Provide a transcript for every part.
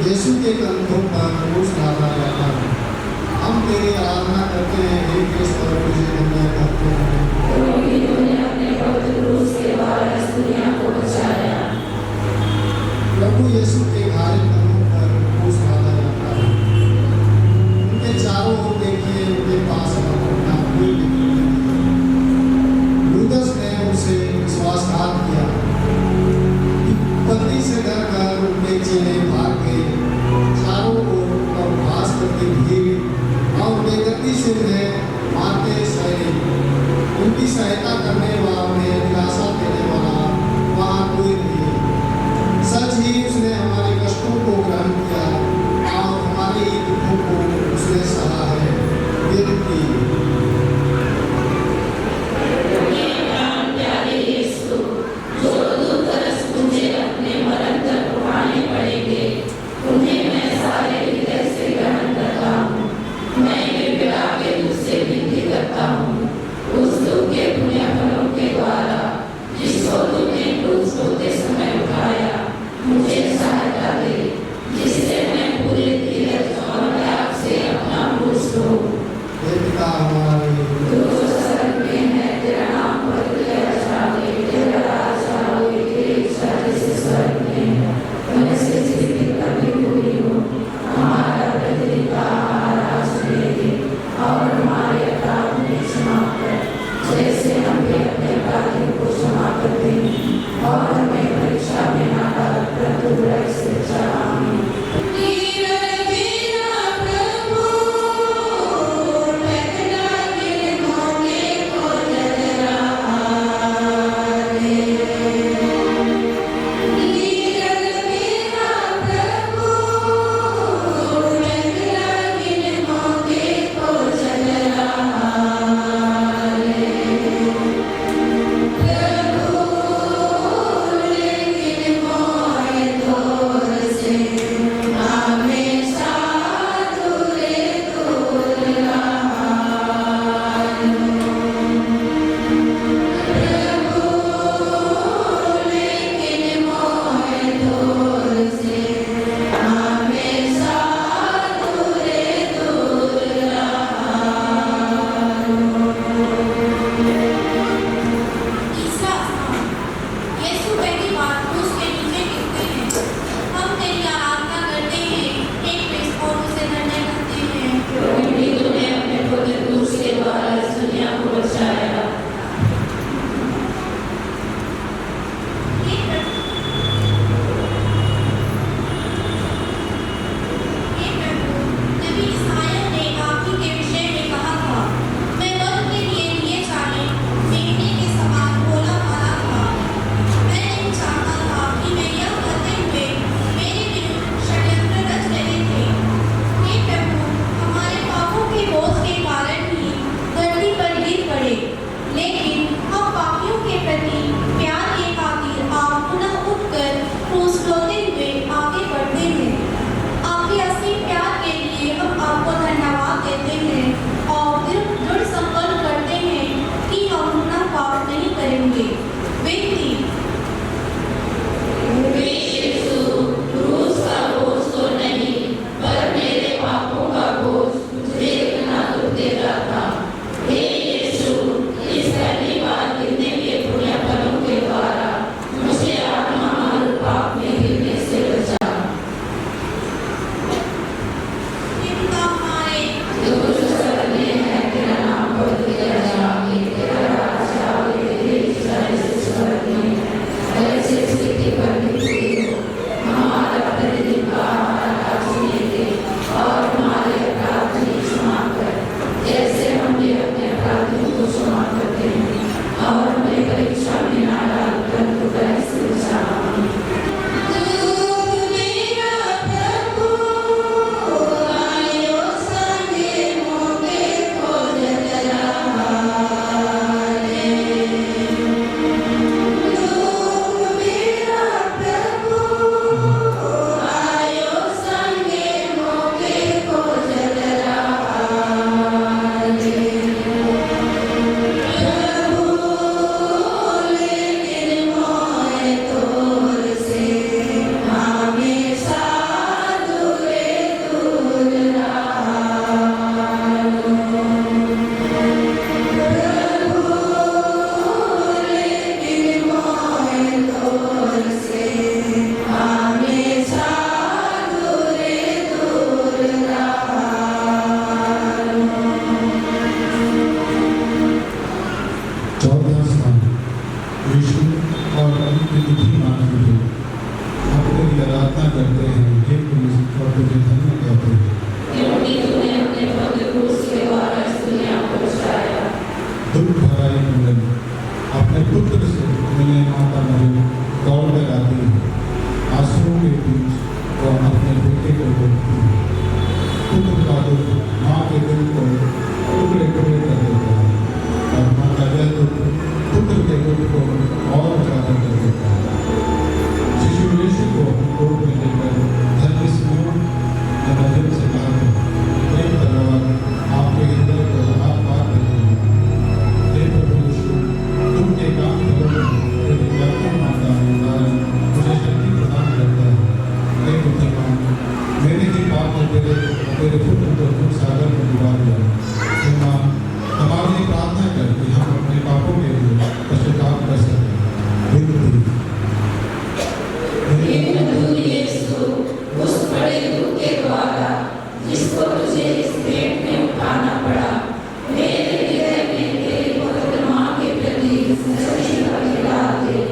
यीशु के कंधों पर क्रूस लादा जाता है। हम तेरी आराधना करते हैं, हे कृष्ण, और तुझे धन्य करते हैं क्योंकि तूने अपने पवित्र क्रूस के द्वारा इस दुनिया को बचाया। प्रभु यीशु के घायल कंधों पर क्रूस लादा जाता है। उनके चारों ओर देखिए, उनके पास अपना भूल लूदस ने उनसे विश्वासघात किया। पत्नी से डरकर उनके चेले भाग गए। चारों ओर और घास करके भीड़ और बेगती से उन्हें मारते यीशु और उनकी बुद्धिमान बेटे, हम तेरी आराधना करते हैं हे क्रूस और तुझे धन्य कहते हैं क्योंकि तूने अपने पवित्र क्रूस के द्वारा इस दुनिया को बचाया। दुख भरा ये मिलन अपने पुत्र से मिलने माता मरियम दौड़ कर आती है। आंसुओं के बीच वो अपने बेटे को देखती है। पुत्र का दुख माँ के दिल को टुकड़े टुकड़े कर देता है और माँ का यह दुख पुत्र के दुख को और ज्यादा कर देता है। शिशु यीशु को कोर्ट में लेकर धन्य सिमोन ने मरियम से कहा एक तलवार आपके हृदय को हाथ पार देती है। हे प्रभु यीशु, तुम के काम करो तेरी व्याकुल माता कारण मुझे शक्ति प्रदान करता है। हे बुद्धिमान, मेरे ही पाप में तेरे पुत्र को तुम सागर में डुबा दिया। हे माँ, हमारे लिए प्रार्थना कर कि हम अपने पापों के लिए पश्चाताप कर सकें। उस बड़े दुख के द्वारा जिसको तुझे इस भेंट में उठाना पड़ा, मेरे हृदय में तेरी पवित्र माँ के प्रति सच्ची भक्ति डाल दे।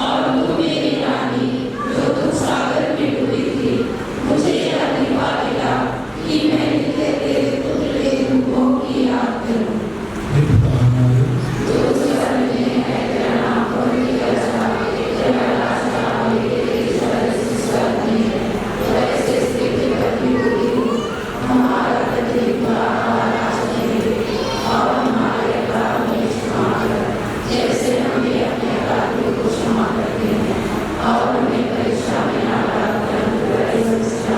और तू मेरी रानी जो तुम सागर में डूबी थी, मुझे यह दिवा दिला कि मैं नित्य तेरे पुत्र के दुखों की याद करूं। जो स्वर्ग में है तेरा नाम पवित्र जाए, तेरा राज आए, तेरी जय स्वर्ग में है। वैसे स्थिति करती हुई हमारा प्रतिज्ञा और हमारे अपराध में क्षमा कर, जैसे हम भी अपने अपराधियों को क्षमा करते हैं, और हमें परीक्षा में न डालकर बुराई से बचा।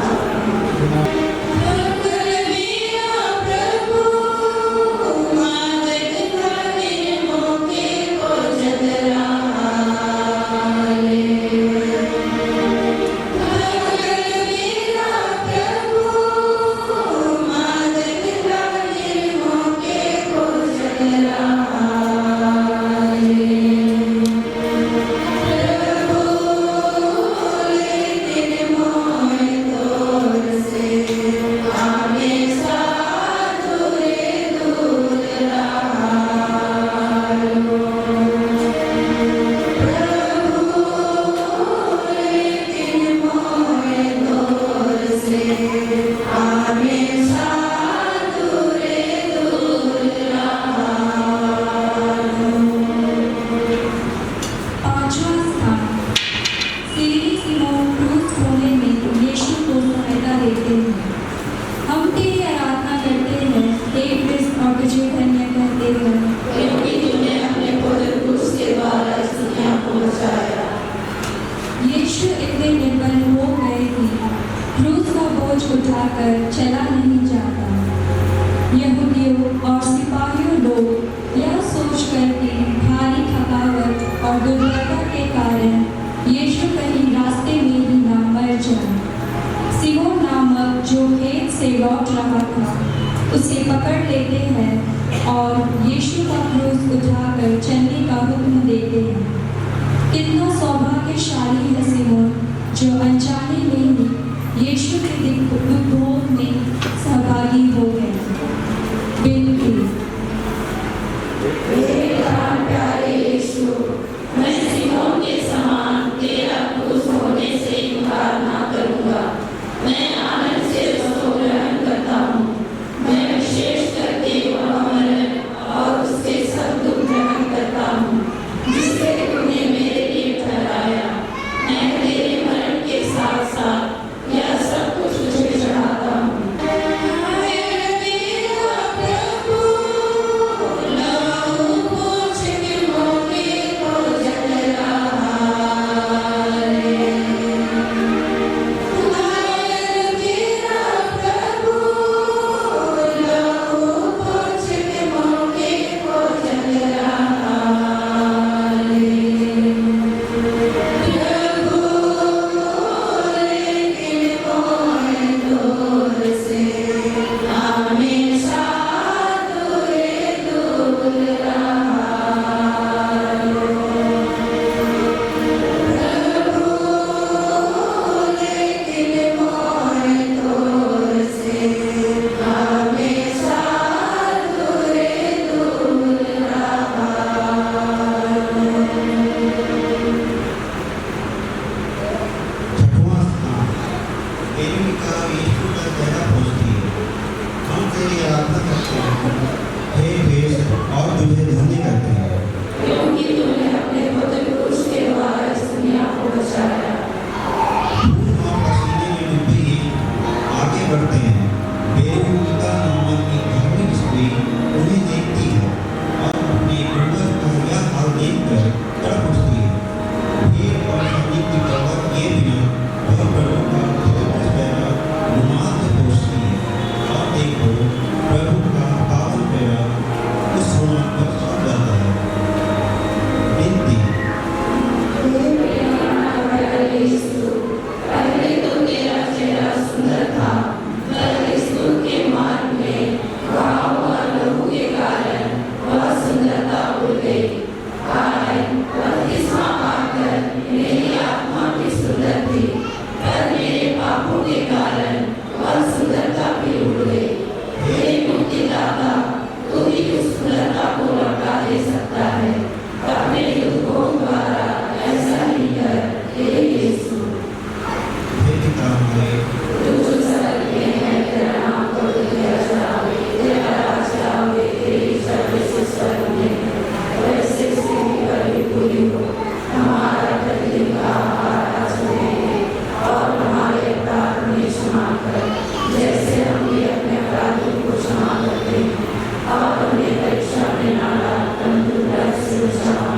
उठाकर चला नहीं जाता। यहूदियों और सिपाहियों लोग यह सोचकर कि भारी थकावट और दुर्बलता के कारण यीशु कहीं रास्ते में ही ना मर जाए, सिमोन नामक जो खेत से लौट रहा था उसे पकड़ लेते हैं और यीशु का क्रूस उठाकर चलने का हुक्म देते हैं। कितना सौभाग्यशाली है सिमोन जो अनजाने में ही यीशु के दुखों में सहभागी हो गए। बिल्कुल प्यारे यीशु, मैं सिमोन के समान तेरा क्रूस होने से इनकार ना करूंगा। मैं आनंद से उसको ग्रहण करता हूँ। मैं विशेष करके वह मरण और उसके सब दुख ग्रहण करता हूँ जिसे तूने मेरे लिए ठहराया। मैं तेरे मरण के साथ साथ यह सब कुछ तुझे चढ़ाता हूँ। हे भेष और तुझे धन्य करते हैं, क्योंकि तुमने अपने पुत्र क्रूस के द्वारा इस दुनिया को बचाया। खून और पसीने में डूबे ही आगे बढ़ते हैं। बेहुदा नामक एक धार्मिक स्त्री उन्हें देखती है और अपने गुरुवर का यह हाल देखकर तड़प उठती है। भीड़ और सैनिक की परवाह किए बिना वह प्रभु का पवित्र पैरा रुमाल से पोंछती है और देखो प्रभु का पावन पैरा उस रुमाल पर छप जाता है। विनती, पहले तो तेरा चेहरा सुंदर था, पर इस दुख के मार्ग में घाव और लहू के कारण वह सुंदरता उड़ गई। कारण बपतिस्मा पाकर मेरी आत्मा भी सुंदर थी, पर मेरे पापों के कारण वह सुंदरता भी उड़ गई। हे मुक्तिदाता, तू ही उस सुंदरता को लौटा दे सकता है। अपने युद्धों द्वारा ऐसा ही कर, हे यीशु। हे पिता हमारे, तू स्वर्ग में है, तेरा नाम पवित्र किया जाए, तेरा राज्य आवे, तेरी इच्छा जैसे स्वर्ग में है, वैसे पृथ्वी पर भी पूरी हो। हमारा प्रतिदिन का आहार आज हमें दे, और हमारे अपराध हमें क्षमा कर, जैसे हम भी अपने अपराधियों को क्षमा करते हैं। और हमें परीक्षा में न डाल, परंतु बुराई से बचाओ।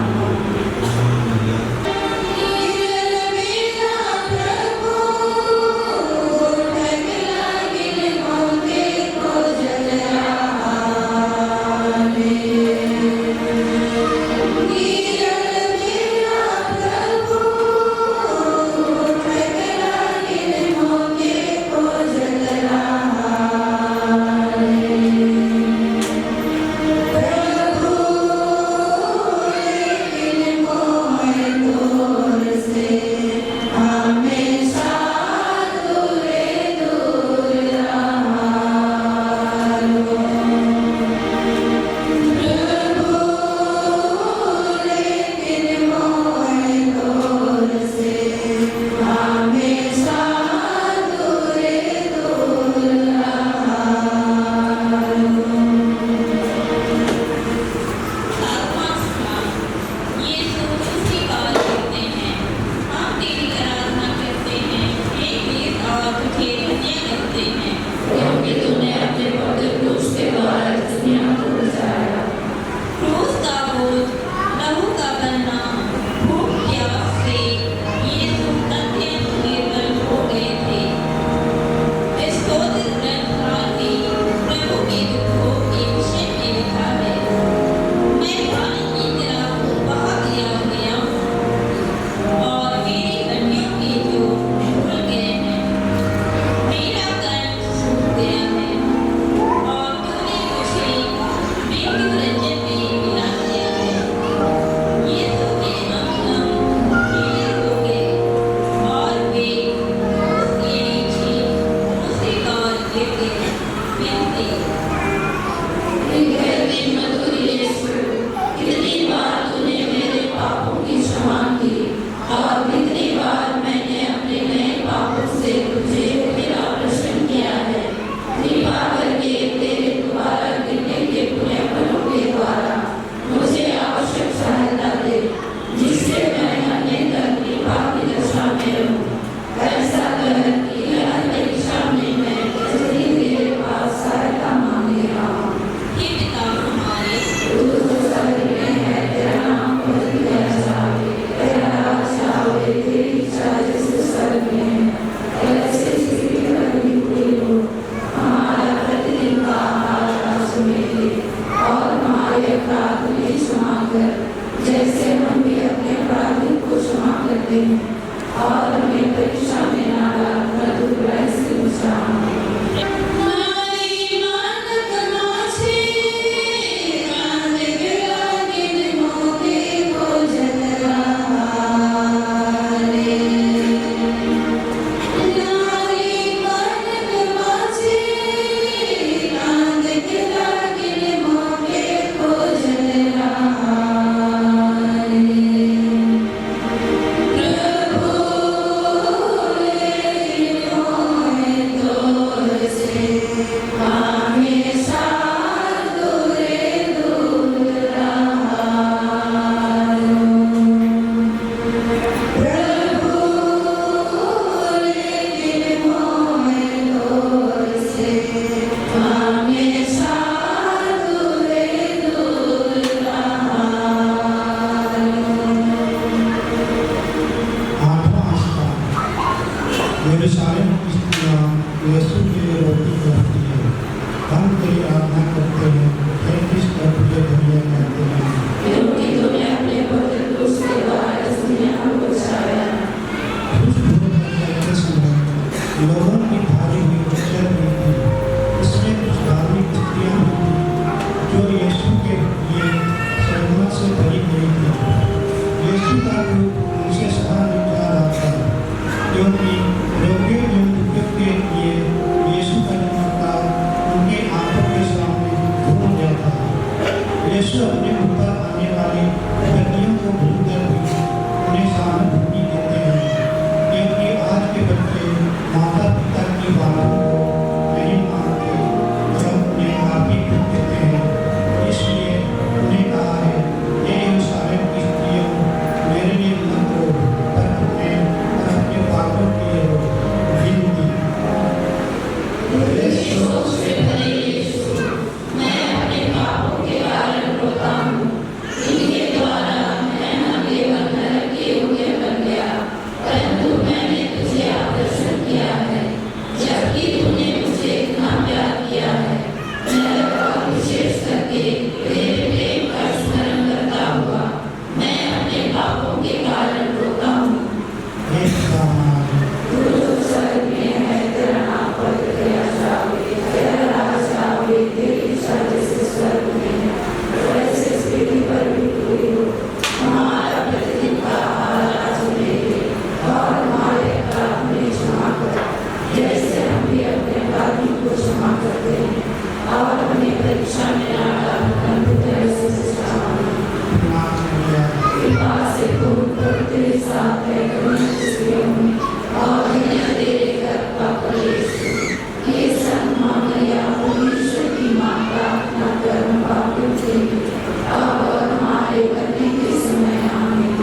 क्योंकि तूने अपने पवित्र क्रूस के द्वारा इस दुनिया को बचाया। क्रूस का बोझ, लहू का बनना, भूख प्यास से यीशु अत्यंत निर्बल हो गए थे। स्तोत्र ग्रंथकार ने प्रभु के दुखों के विषय में लिखा है, मैं पानी की तरह बहा दिया गया हूँ और मेरी हड्डियों के जोड़ खुल गए हैं। मेरा तन सूख गया है और तूने मुझे मृत्यु रंजन में मिला दिया है। यीशु के अंग ढीले हो गए और वे उसके नीचे उसी काल गिर गए। विनती, कहते मधुर यीशु, कितनी बार तूने मेरे पापों की क्षमा की और कितनी बार मैंने अपने नए पापों से तुझे मेरा प्रश्न किया है। कृपा करके तेरे द्वारा गिरने के पुण्य फलों के द्वारा मुझे आवश्यक सहायता दे, जिससे मैं अन्यथा कृपा की दशा में रहूं। ऐसा कर कि हर परीक्षा में मैं जल्दी तेरे पास सहायता मांगे आऊं। हे पिता हमारे, तू तो स्वर्ग में है, तेरा नाम पवित्र किया जाए, तेरा राज्य आवे, तेरी इच्छा जैसे स्वर्ग में है, वैसे पृथ्वी पर भी पूरी हो। हमारा प्रतिदिन का आहार आज हमें दे, और हमारे अपराध हमें क्षमा कर, जैसे हम भी अपने अपराधियों को क्षमा करते हैं। और हमें परीक्षा में न डाल, परंतु बुराई से बचाओ। प्रभु यरूशलेम की स्त्रियां यीशु के लिए रोटी करती है। हम तेरी आराधना करते हैं, हे कृष्ण तुझे धन्य कहते हैं। क्योंकि तूने अपने पवित्र क्रूस के द्वारा इस दुनिया को बचाया। उस भोर में जाते समय लोगों की भारी हुई भीड़ हुई थी। उसमें कुछ धार्मिक स्त्रियां भी थीं, जो यीशु के लिए शर्मा से भरी गई थी। यीशु का रूप उनसे सहा नहीं जा रहा था, क्योंकि रोगियों एवं दुखियों के लिए यीशु का चमत्कार उनकी आंखों के सामने घूम गया था। यीशु अपने ऊपर आने वाली विपत्तियों को भूलकर भी उन्हें सहानुभूति देते हैं, क्योंकि आज के बच्चे माता पिता की बातों को नहीं मानते और उन्हें आप ही दुख देते हैं। इसलिए उन्हें कहा है, हे यरूशलेम की स्त्रियों, मेरे लिए मत रो, पर अपने पापों के लिए रो। विनती। मैं अपने पापों के कारण रोता हूँ। इनके द्वारा मैं न केवल नरक के योग्य बन गया, परंतु मैंने तुझे आकर्षण किया है। जबकि तूने मुझे इतना प्यार किया है, नरक और विशेष करके तेरे प्रेम का स्मरण करता हुआ मैं अपने पापों के कारण रोता हूँ। हे पिता हमारे, तू जो स्वर्ग में है, तेरा नाम पवित्र किया जावे, तेरा राज आवे, तेरी इच्छा जैसे स्वर्ग में है वैसे इस पृथ्वी पर भी पूरी हो। हमारा प्रतिदिन का आहार आज हमें दे, और हमारे अपराध हमें क्षमा कर, जैसे हम भी अपने अपराधियों को क्षमा करते हैं, और हमें परीक्षा में न डाल, परंतु तेरे से बचाना। कृपा से खूब तेरे साथ है, करुणा स्त्रियों में और धन्य तेरे गर्भ का फल। हे संत माँ मरियम, परमेश्वर की माँ, प्रार्थना कर हम पापियों के लिए, अब और हमारे मरने के समय आमीन।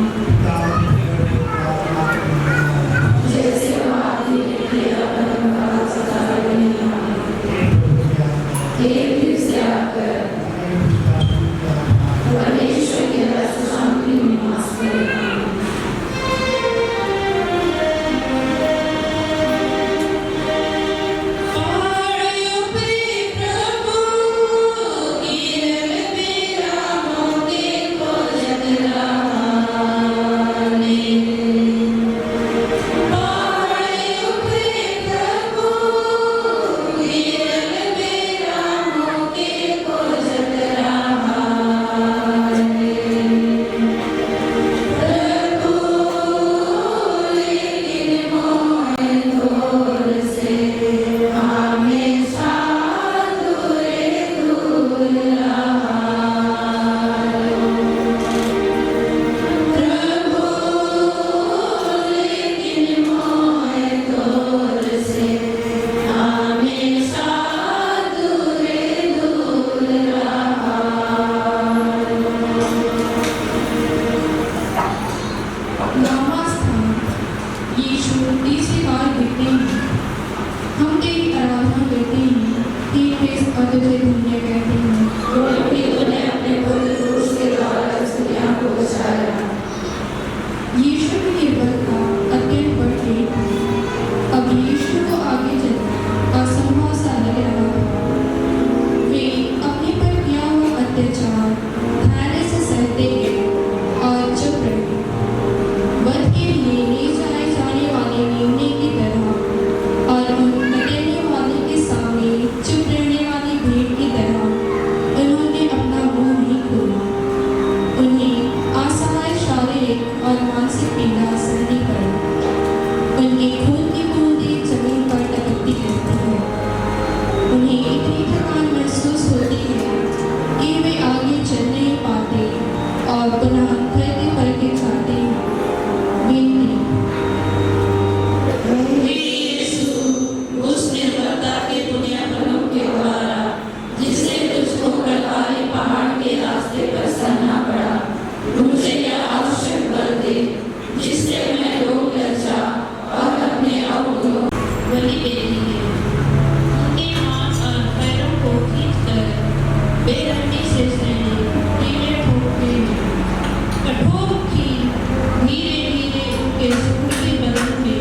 जैसे आदि ने किया, परम का सदा नहीं आमीन। हे कृपया कर परमेश्वर के रस शांति में निवास करे। धीरे धीरे उनके सुख के बदन में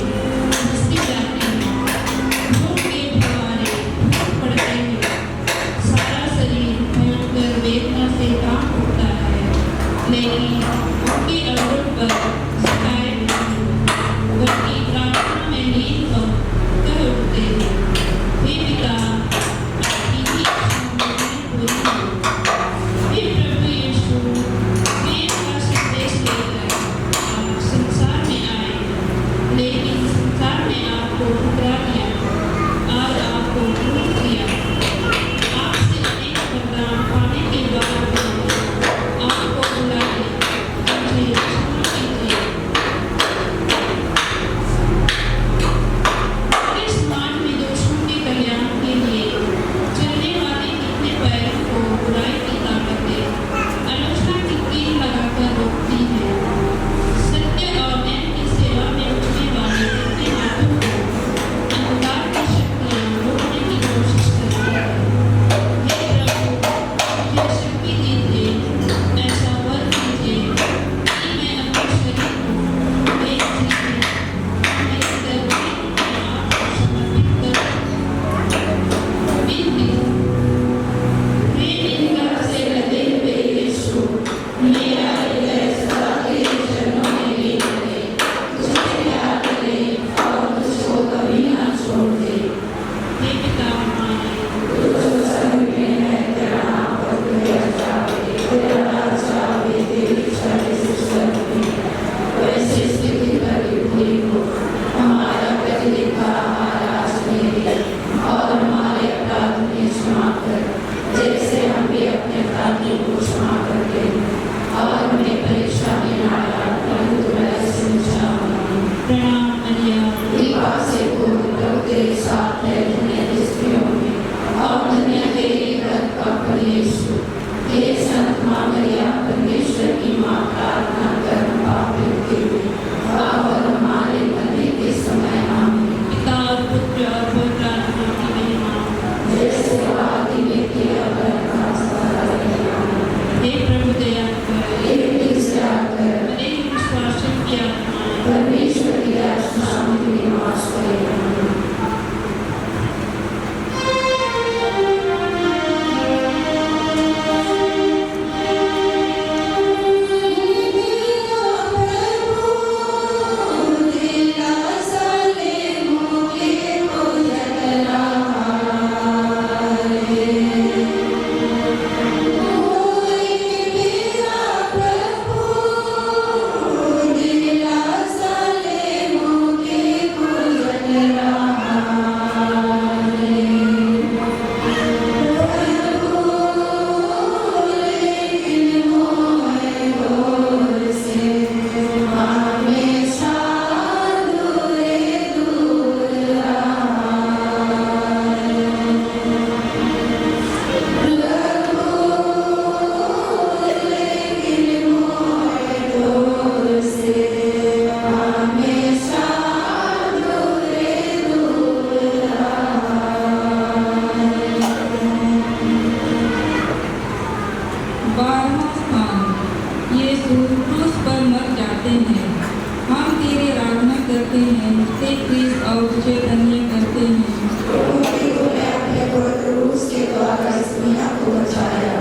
करते हैं ते क्रिस और तुझे धन्य करते हैं, क्योंकि तूने अपने पवित्र रूप के द्वारा इस दुनिया को बचाया।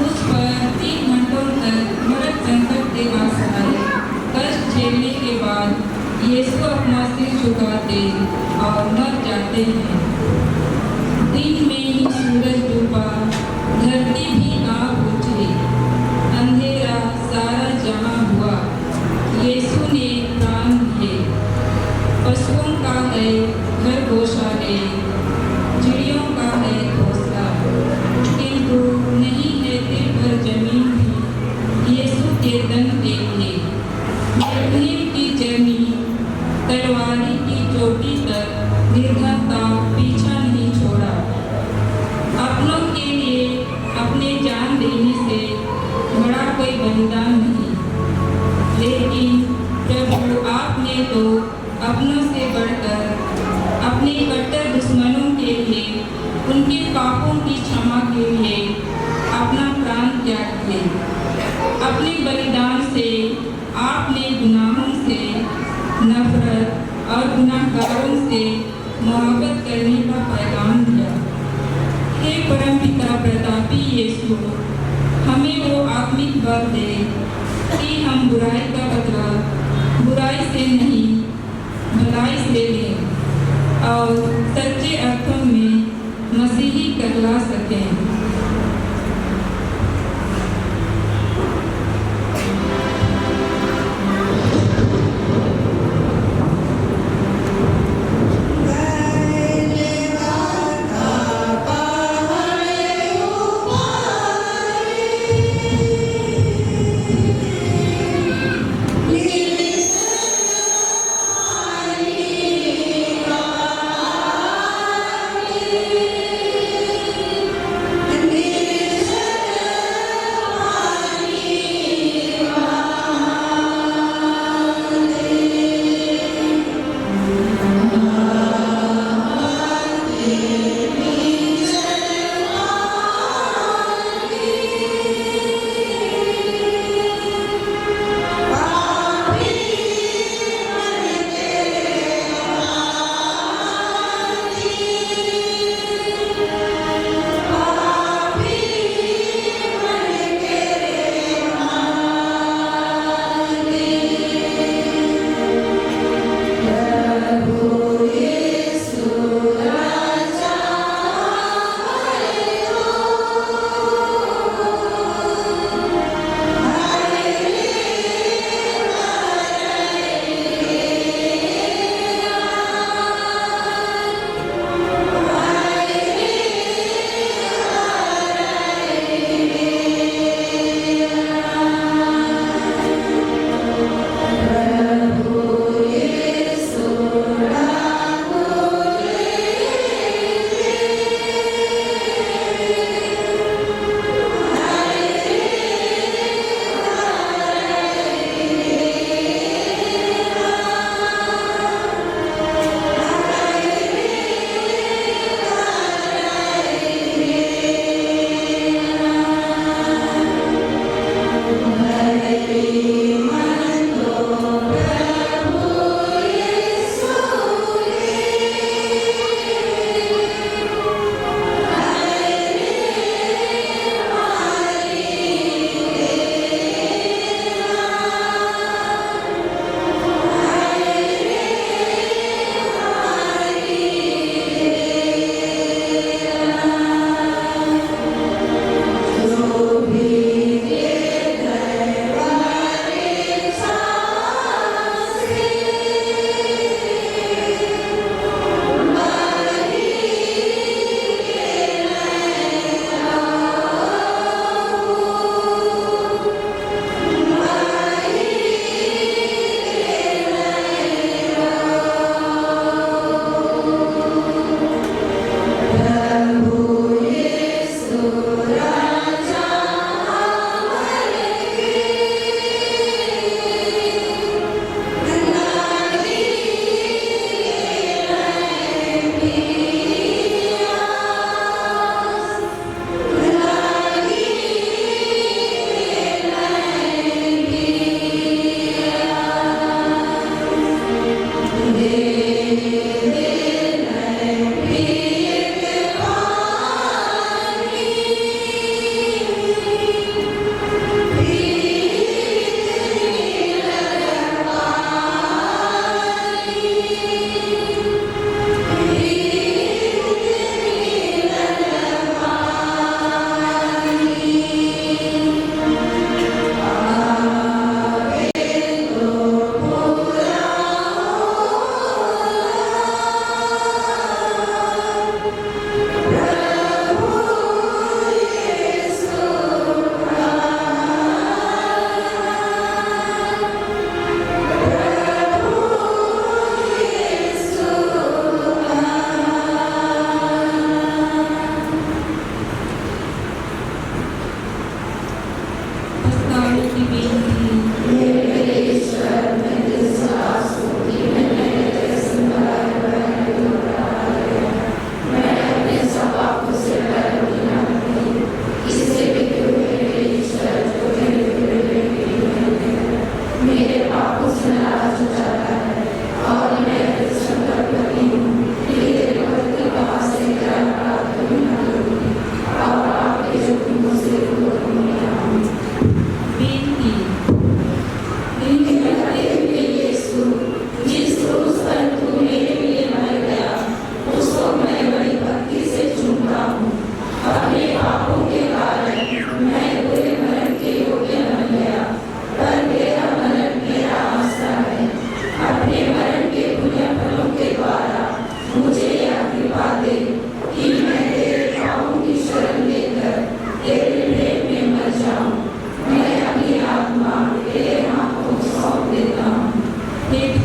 उस पर 3 घंटों तक मरक संकट के आसाए कष्ट झेलने के बाद यीशु अपना सिर झुकाते और मर जाते हैं। दिन में ही सूरज डूबा, धरती भी आग उठी, अंधेरा सारा जहां हुआ। यीशु ने प्राण दिए। पशुओं का है घर गौशाले, चिड़ियों का है घोंसला, किंतु नहीं है दिल भर जमीन भी यीशु के दम के लिए। यरूशलेम की जमीन तलवारी की चोटी तक निर्धनता पीछा नहीं छोड़ा। अपनों के लिए अपने जान देने से बड़ा कोई बलिदान नहीं, लेकिन प्रभु आपने तो अपनों से बढ़कर अपने कट्टर दुश्मनों के लिए, उनके पापों की क्षमा के लिए अपना प्राण त्याग किया। अपने बलिदान से आपने गुनाहों से नफरत और गुनाहगारों से मोहब्बत करने का पैगाम दिया। हे परमपिता प्रतापी यीशु, हमें वो आत्मिक बल दे कि हम बुराई का बदला बुराई से नहीं भलाई से लें और सच्चे अर्थों में मसीही कहला सकें।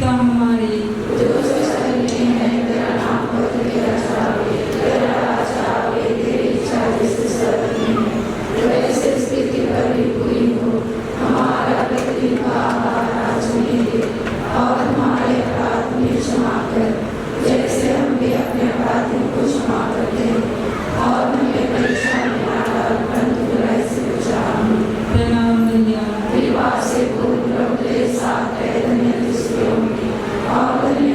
पिता हमारे जो स्वर्ग में है, तेरा नाम पवित्र किया जाए, तेरा राज आवे, तेरी इच्छा जैसे स्वर्ग में है, वैसे पृथ्वी पर भी पूरी हो। हमारा प्रतिदिन का आहार आज हमें दे, और हमारे अपराध हमें क्षमा कर, जैसे हम भी अपने अपराधियों को क्षमा करते हैं, और हमें परीक्षा में न डाल, परंतु बुराई से बचा हमें। प्रणाम मैया कृपा से पूर्ण प्रभु तेरे साथ है, धन्य तू स्त्रियों में, और धन्य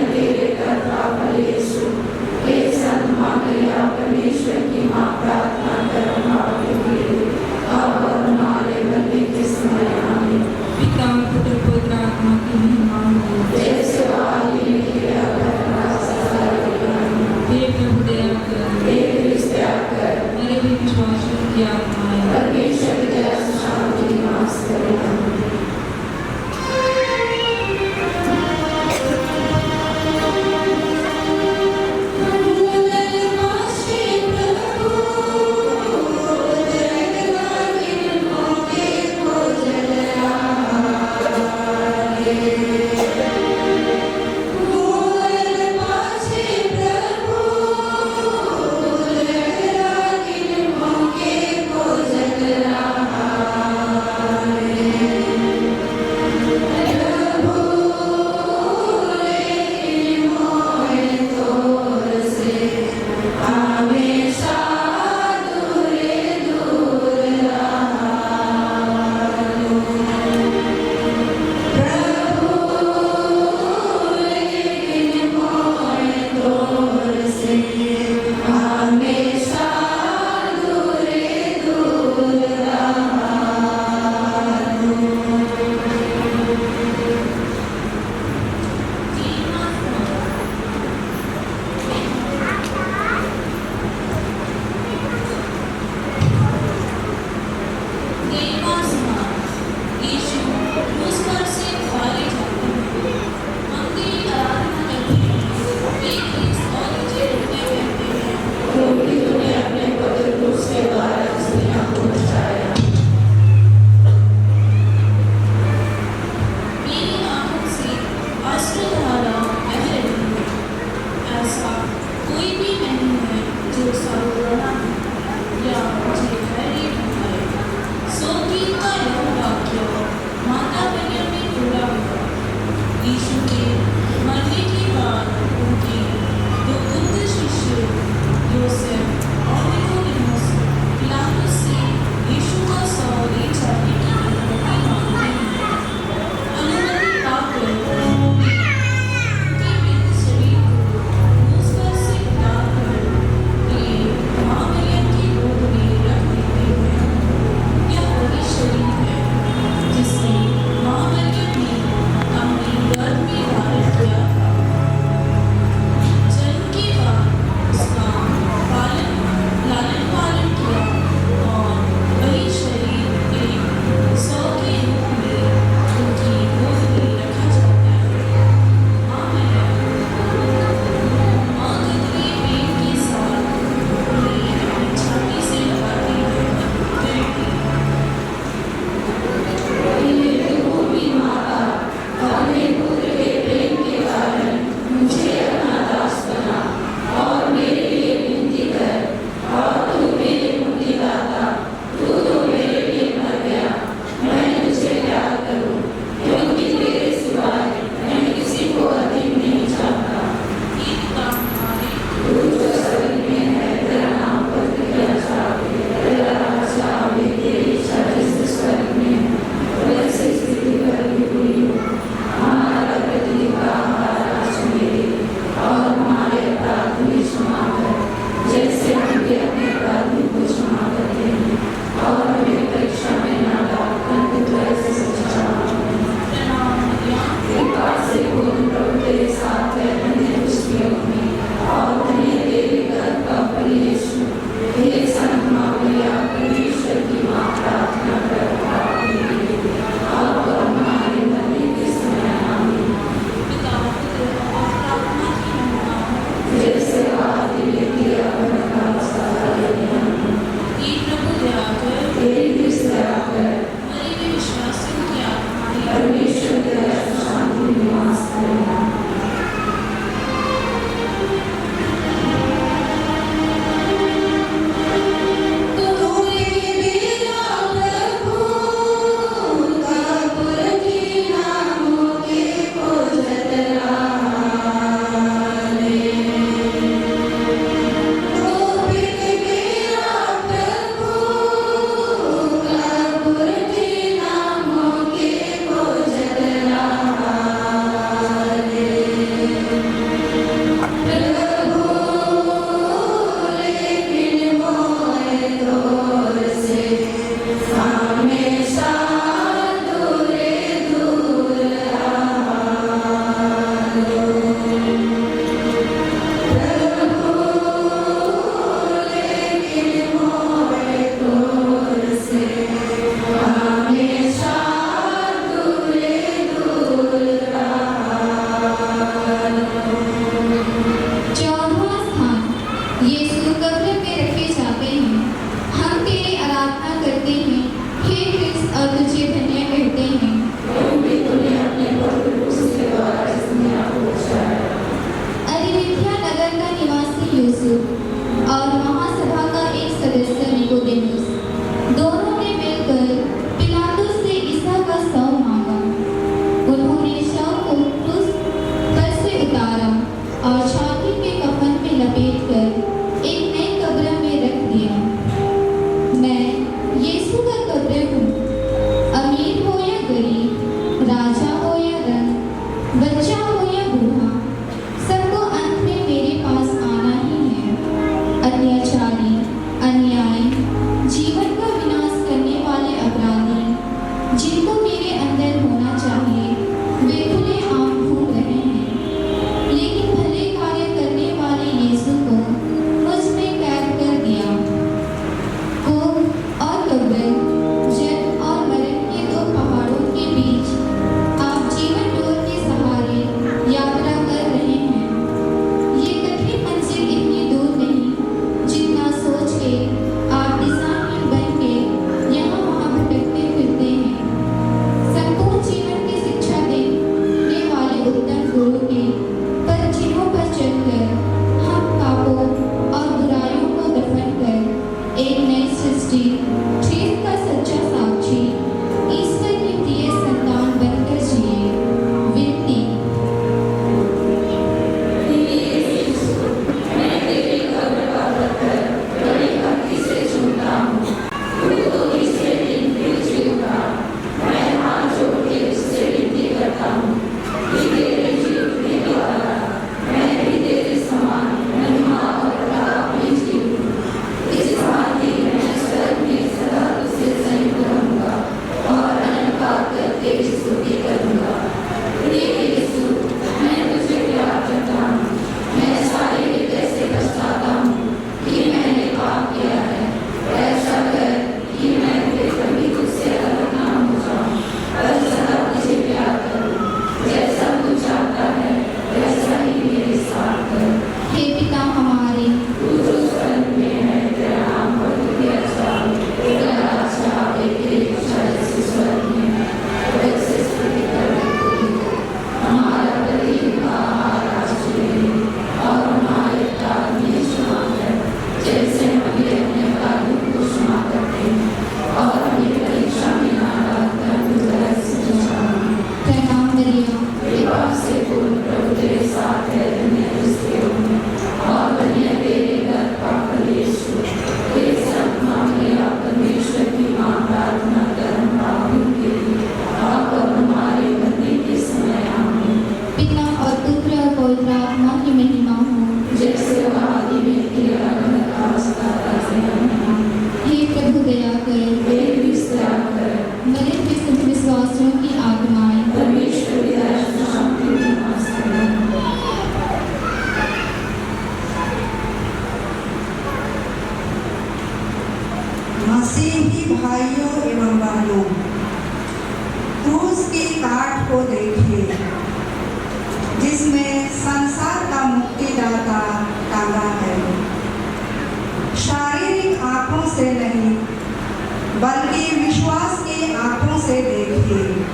यूसुफ और महासभा का एक सदस्य निकोदेमुस, दोनों ने मिलकर पिलातुस से ईसा का शव मांगा। उन्होंने शव को क्रूस पर से उतारा और छाती के कफन में लपेटकर एक नई कब्र में रख दिया। मैं यीशु का कब्र हूँ। अमीर हो या गरीब, राजा हो या रंग, बच्चा हो या बूढ़ा, सबको अंत में मेरे पास आना ही है। अत्याचारी, अन्यायी, जीवन का विनाश करने वाले अपराधी, जिनको मेरे अंदर होना चाहिए, वे खुलेआम घूम रहे हैं। लेकिन भले कार्य करने वाले यीशु को मुझ में कैद कर दिया। कोप और कब्र, जन्म और मरण के दो पहाड़ों के बीच आप जीवन डोर के सहारे यात्रा कर रहे हैं। ये कठिन मंजिल इतनी दूर नहीं जितना सोच के आप दिशाहीन बन के यहाँ वहाँ भटकते फिरते हैं। संपूर्ण जीवन की शिक्षा देने वाले उत्तम गुरु के पर चिन्हों पर चलकर हम पापों और बुराइयों को दफन कर एक नई सृष्टि, ठीक का सच्चा साक्षी, ईश्वर की प्रिय संतान बनकर जिए। विनती। हे पिता हमारे, प्रणाम मरियम, पिता और पुत्र और पवित्र आत्मा की महिमा हो। हे प्रभु दया कर, मरे विशुद्ध विश्वासियों की आत्माएं मसीही भाइयों एवं बहनों, क्रूस की काठ को देखिए, जिसमें संसार का मुक्तिदाता टांगा है। शारीरिक आंखों से नहीं, बल्कि विश्वास की आंखों से देखिए।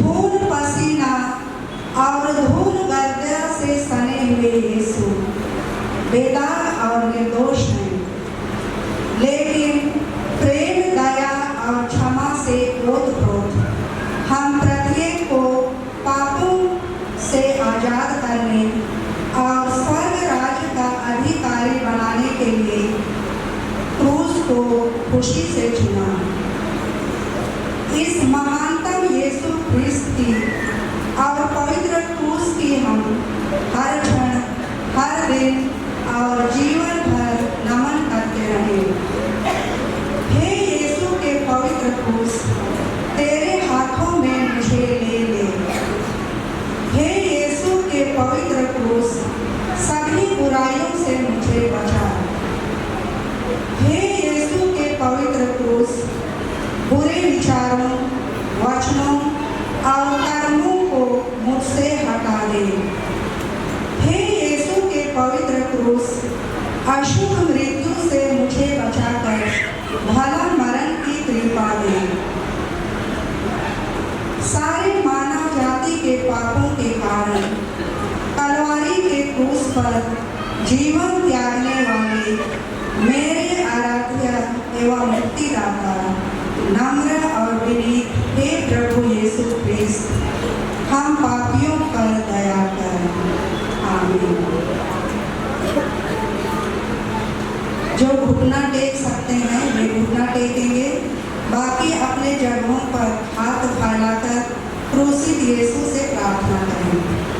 खून पसीना और धूल गर्दन से सने हुए यीशु बेदाग और निर्दोष हैं, लेकिन प्रेम, दया और क्षमा से ओत-प्रोत हम प्रत्येक को पापों से आजाद करने और स्वर्ग राज्य का अधिकारी बनाने के लिए क्रूस को खुशी से चुना। इस महानतम यीशु ख्रिस्त की और पवित्र क्रूस की हम हर क्षण, हर दिन और जीवन भर नमन करते रहें। हे यीशु के पवित्र क्रूस, तेरे हाथों में मुझे ले ले। हे यीशु के पवित्र क्रूस, सभी बुराइयों से मुझे बचा। हे यीशु के पवित्र क्रूस, बुरे विचारों, वचनों और कर्मों को मुझसे हटा दे। हे यीशु के पवित्र क्रूस, अशुभ मृत्यु से मुझे बचाकर भला मरण की कृपा दे। सारे मानव जाति के पापों के कारण कलवारी के क्रूस पर जीवन त्यागने वाले मेरे आराध्य एवं मुक्तिदाता नम्र और विनीत हे प्रभु यीशु ख्रिस्त, हम पापियों पर दया कर। आमीन। जो घुटना टेक सकते हैं वे घुटना टेकेंगे, बाकी अपने जगहों पर हाथ फैलाकर क्रूसित यीशु से प्रार्थना करें।